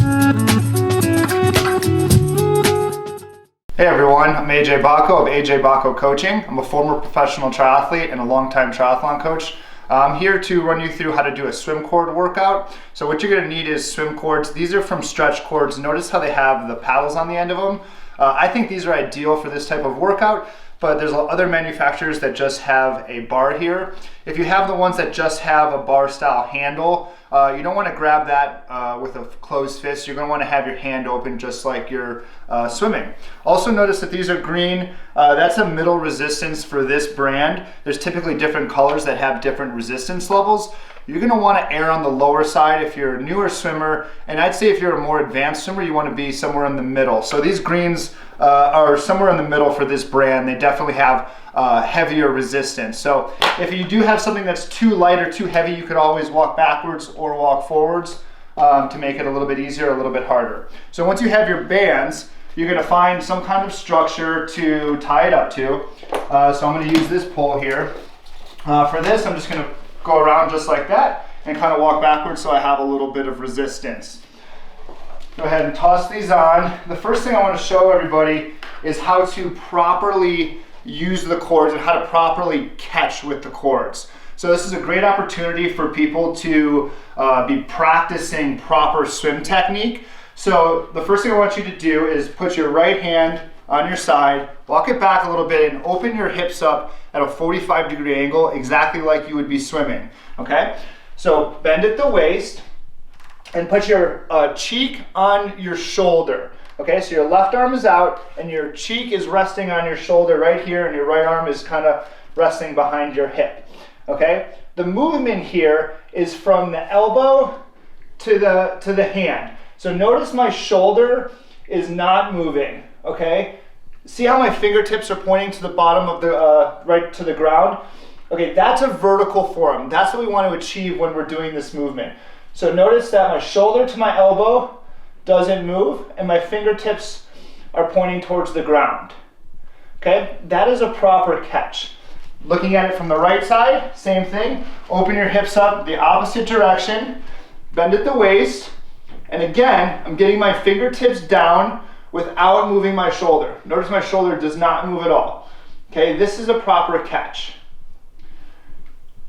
Hey everyone, I'm AJ Bacco of AJ Bacco Coaching. I'm a former professional triathlete and a longtime triathlon coach. I'm here to run you through how to do a swim cord workout. So what you're going to need is swim cords. These are from stretch cords. Notice how they have the paddles on the end of them. I think these are ideal for this type of workout, but there's other manufacturers that just have a bar here. If you have the ones that just have a bar style handle, you don't want to grab that with a closed fist. You're going to want to have your hand open just like you're swimming. Also notice that these are green. That's a middle resistance for this brand. There's typically different colors that have different resistance levels. You're going to want to err on the lower side if you're a newer swimmer, and I'd say if you're a more advanced swimmer, you want to be somewhere in the middle. So these greens are somewhere in the middle for this brand. They definitely have heavier resistance. So if you do have something that's too light or too heavy, you could always walk backwards or walk forwards to make it a little bit easier, a little bit harder. So once you have your bands, you're going to find some kind of structure to tie it up to. So I'm going to use this pole here. For this, I'm just going to go around just like that and kind of walk backwards so I have a little bit of resistance. Go ahead and toss these on. The first thing I want to show everybody is how to properly use the cords and how to properly catch with the cords. So this is a great opportunity for people to be practicing proper swim technique. So the first thing I want you to do is put your right hand on your side, walk it back a little bit and open your hips up at a 45-degree angle, exactly like you would be swimming, okay? So bend at the waist and put your cheek on your shoulder, okay? So your left arm is out and your cheek is resting on your shoulder right here, and your right arm is kind of resting behind your hip, okay? The movement here is from the elbow to the hand. So notice my shoulder is not moving, okay? See how my fingertips are pointing to the bottom of the, right to the ground? Okay, that's a vertical form. That's what we want to achieve when we're doing this movement. So notice that my shoulder to my elbow doesn't move and my fingertips are pointing towards the ground. Okay, that is a proper catch. Looking at it from the right side, same thing. Open your hips up the opposite direction, bend at the waist, and again, I'm getting my fingertips down without moving my shoulder. Notice my shoulder does not move at all. Okay, this is a proper catch.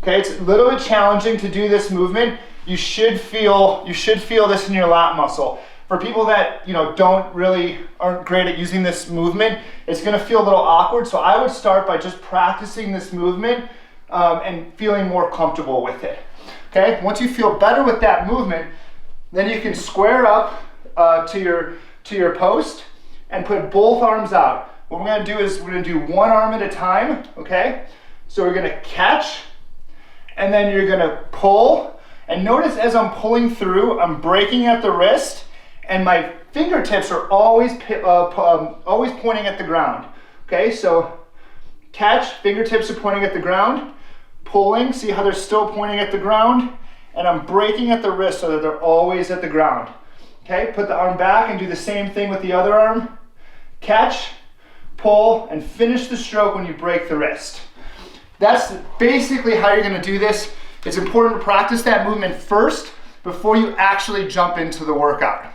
Okay, it's a little bit challenging to do this movement. You should feel this in your lat muscle. For people that aren't great at using this movement, it's going to feel a little awkward. So I would start by just practicing this movement and feeling more comfortable with it. Okay, once you feel better with that movement, then you can square up to your post and put both arms out. What we're going to do is we're going to do one arm at a time, okay? So we're going to catch, and then you're going to pull. And notice as I'm pulling through, I'm breaking at the wrist, and my fingertips are always pointing at the ground. Okay, so catch, fingertips are pointing at the ground, pulling, see how they're still pointing at the ground, and I'm breaking at the wrist so that they're always at the ground. Okay, put the arm back and do the same thing with the other arm. Catch, pull, and finish the stroke when you break the wrist. That's basically how you're going to do this. It's important to practice that movement first before you actually jump into the workout.